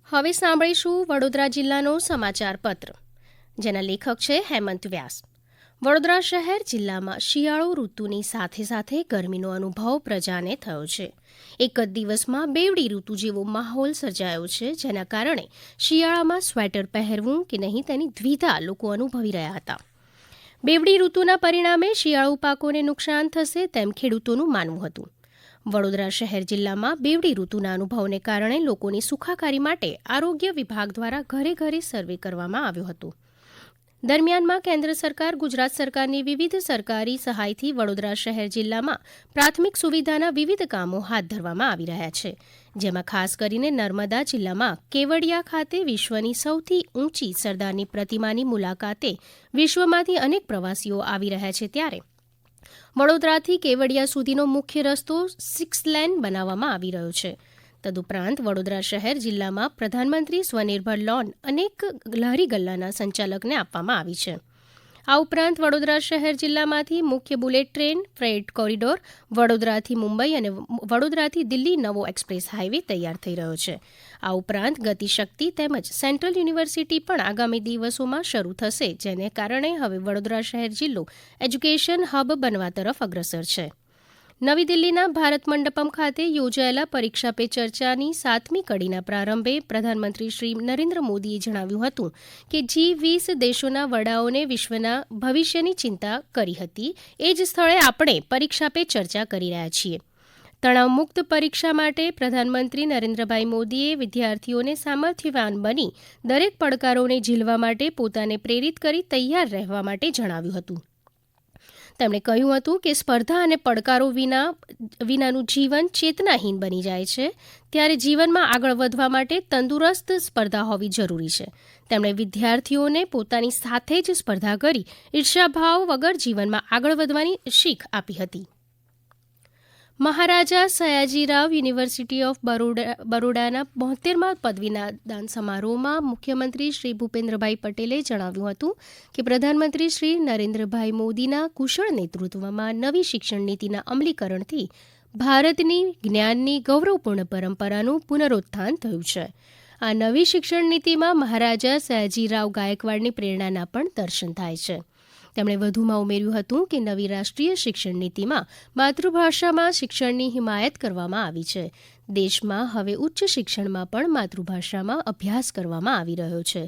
હવે સાંભળીશું વડોદરા જિલ્લાનો સમાચાર પત્ર, જેના લેખક છે હેમંત વ્યાસ. વડોદરા શહેર જિલ્લામાં શિયાળુ ઋતુની સાથે સાથે ગરમીનો અનુભવ પ્રજાને થયો છે. એક જ દિવસમાં બેવડી ઋતુ જેવો માહોલ સર્જાયો છે, જેના કારણે શિયાળામાં સ્વેટર પહેરવું કે નહીં તેની દ્વિધા લોકો અનુભવી રહ્યા હતા. બેવડી ઋતુના પરિણામે શિયાળુ પાકોને નુકસાન થશે તેમ ખેડૂતોનું માનવું હતું. વડોદરા શહેર જિલ્લામાં બેવડી ઋતુના અનુભવને કારણે લોકોની સુખાકારી માટે આરોગ્ય વિભાગ દ્વારા ઘરે ઘરે સર્વે કરવામાં આવ્યો હતો. દરમિયાનમાં કેન્દ્ર સરકાર, ગુજરાત સરકારની વિવિધ સરકારી સહાયથી વડોદરા શહેર જિલ્લામાં પ્રાથમિક સુવિધાના વિવિધ કામો હાથ ધરવામાં આવી રહ્યા છે, જેમાં ખાસ કરીને નર્મદા જિલ્લામાં કેવડિયા ખાતે વિશ્વની સૌથી ઊંચી સરદારની પ્રતિમાની મુલાકાતે વિશ્વમાંથી અનેક પ્રવાસીઓ આવી રહ્યા છે, ત્યારે વડોદરાથી કેવડિયા સુધીનો મુખ્ય રસ્તો 6 લેન બનાવવામાં આવી રહ્યો છે. તદુપરાંત વડોદરા શહેર જિલ્લામાં પ્રધાનમંત્રી સ્વનિર્ભર લોન અનેક લારી ગલ્લાના સંચાલકને આપવામાં આવી છે. આ ઉપરાંત વડોદરા શહેર જિલ્લામાંથી મુખ્ય બુલેટ ટ્રેન, ફ્રેટ કોરિડોર, વડોદરાથી મુંબઈ અને વડોદરાથી દિલ્હી નવો એક્સપ્રેસ હાઇવે તૈયાર થઈ રહ્યો છે. આ ઉપરાંત ગતિશક્તિ તેમજ સેન્ટ્રલ યુનિવર્સિટી પણ આગામી દિવસોમાં શરૂ થશે, જેને કારણે હવે વડોદરા શહેર જિલ્લો એજ્યુકેશન હબ બનવા તરફ અગ્રસર છે. નવી દિલ્હીના ભારત મંડપમ ખાતે યોજાયેલા પરીક્ષા પે ચર્ચાની 7મી કડીના પ્રારંભે પ્રધાનમંત્રી શ્રી નરેન્દ્ર મોદીએ જણાવ્યું હતું કે G20 દેશોના વડાઓને વિશ્વના ભવિષ્યની ચિંતા કરી હતી. એ જ સ્થળે આપણે પરીક્ષા પે ચર્ચા કરી રહ્યા છીએ. તણાવમુક્ત પરીક્ષા માટે પ્રધાનમંત્રી નરેન્દ્રભાઈ મોદીએ વિદ્યાર્થીઓને સામર્થ્યવાન બની દરેક પડકારોને ઝીલવા માટે પોતાને પ્રેરિત કરી તૈયાર રહેવા માટે જણાવ્યું હતું. તેમણે કહ્યું હતું કે સ્પર્ધા અને પડકારો વિનાનું જીવન ચેતનાહીન બની જાય છે, ત્યારે જીવનમાં આગળ વધવા માટે તંદુરસ્ત સ્પર્ધા હોવી જરૂરી છે. તેમણે વિદ્યાર્થીઓને પોતાની સાથે જ સ્પર્ધા કરી ઈર્ષ્યાભાવ વગર જીવનમાં આગળ વધવાની શીખ આપી હતી. મહારાજા સયાજીરાવ યુનિવર્સિટી ઓફ બરોડાના 72મા પદવીદાન સમારોહમાં મુખ્યમંત્રી શ્રી ભૂપેન્દ્રભાઈ પટેલે જણાવ્યું હતું કે પ્રધાનમંત્રી શ્રી નરેન્દ્રભાઈ મોદીના કુશળ નેતૃત્વમાં નવી શિક્ષણ નીતિના અમલીકરણથી ભારતની જ્ઞાનની ગૌરવપૂર્ણ પરંપરાનું પુનરોત્થાન થયું છે. આ નવી શિક્ષણ નીતિમાં મહારાજા સયાજીરાવ ગાયકવાડની પ્રેરણાના પણ દર્શન થાય છે. તેમણે વધુમાં ઉમેર્યું હતું કે નવી રાષ્ટ્રીય શિક્ષણ નીતિમાં માતૃભાષામાં શિક્ષણની હિમાયત કરવામાં આવી છે. દેશમાં હવે ઉચ્ચ શિક્ષણમાં પણ માતૃભાષામાં અભ્યાસ કરવામાં આવી રહ્યો છે.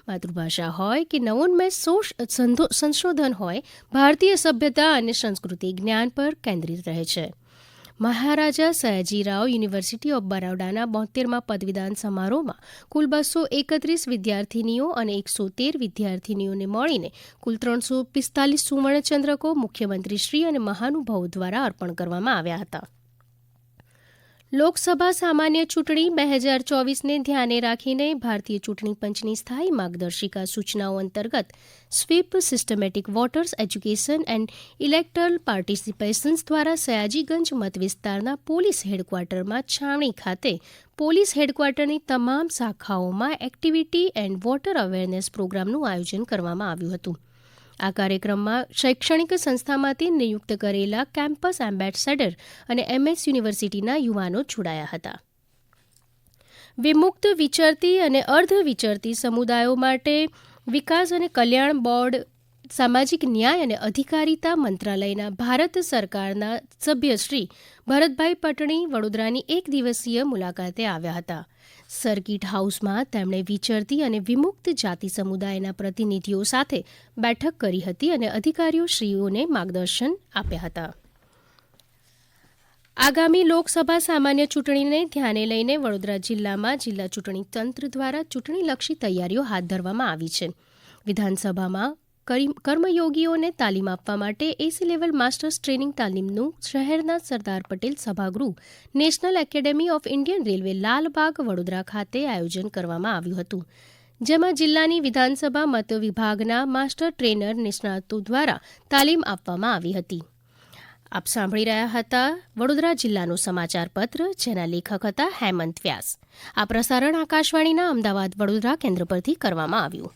માતૃભાષા હોય કે નવોન્મેષ સંશોધન હોય, ભારતીય સભ્યતા અને સંસ્કૃતિ જ્ઞાન પર કેન્દ્રિત રહે છે. મહારાજા સયાજીરાવ યુનિવર્સિટી ઓફ બરોડાના 72મા પદવીદાન સમારોહમાં કુલ 231 વિદ્યાર્થીનીઓ અને 113 વિદ્યાર્થીનીઓને મળીને કુલ 345 સુવર્ણચંદ્રકો મુખ્યમંત્રીશ્રી અને મહાનુભાવો દ્વારા અર્પણ કરવામાં આવ્યા હતા. લોકસભા સામાન્ય ચૂંટણી 2024ને ધ્યાને રાખીને ભારતીય ચૂંટણી પંચની સ્થાયી માર્ગદર્શિકા સૂચનાઓ અંતર્ગત SVEEP systematic voters education and electoral participations દ્વારા સયાજીગંજ મતવિસ્તારના પોલીસ હેડક્વાર્ટરમાં છાવણી ખાતે પોલીસ હેડક્વાર્ટરની તમામ શાખાઓમાં એક્ટિવિટી એન્ડ વોટર અવેરનેસ પ્રોગ્રામનું આયોજન કરવામાં આવ્યું હતું. આ કાર્યક્રમમાં શૈક્ષણિક સંસ્થામાંથી નિયુક્ત કરેલા કેમ્પસ એમ્બેસેડર અને MS યુનિવર્સિટીના યુવાનો જોડાયા હતા. વિમુક્ત, વિચરતી અને અર્ધ વિચરતી સમુદાયો માટે વિકાસ અને કલ્યાણ બોર્ડ સામાજિક ન્યાય અને અધિકારીતા મંત્રાલયના ભારત સરકારના સભ્ય શ્રી ભરતભાઈ પટણી વડોદરાની 1 દિવસીય મુલાકાતે આવ્યા હતા. સર્કિટ હાઉસમાં તેમણે વિચરતી અને વિમુક્ત જાતિ સમુદાયના પ્રતિનિધિઓ સાથે બેઠક કરી હતી અને અધિકારીઓશ્રીઓને માર્ગદર્શન આપ્યા હતા. આગામી લોકસભા સામાન્ય ચૂંટણીને ધ્યાને લઈને વડોદરા જિલ્લામાં જિલ્લા ચૂંટણી તંત્ર દ્વારા ચૂંટણીલક્ષી તૈયારીઓ હાથ ધરવામાં આવી છે. વિધાનસભામાં કર્મયોગીઓને તાલીમ આપવા માટે AC લેવલ માસ્ટર્સ ટ્રેનિંગ તાલીમનું શહેરના સરદાર પટેલ સભાગૃહ national academy of Indian railway Lalbagh Vadodara ખાતે આયોજન કરવામાં આવ્યું હતું, જેમાં જિલ્લાની વિધાનસભા મત વિભાગના માસ્ટર ટ્રેનર નિષ્ણાતો દ્વારા તાલીમ આપવામાં આવી હતી. આપ સાંભળી રહ્યા હતા વડોદરા જિલ્લાનું સમાચાર પત્ર, જેના લેખક હતા હેમંત વ્યાસ. આ પ્રસારણ આકાશવાણીના અમદાવાદ વડોદરા કેન્દ્ર પરથી કરવામાં આવ્યું.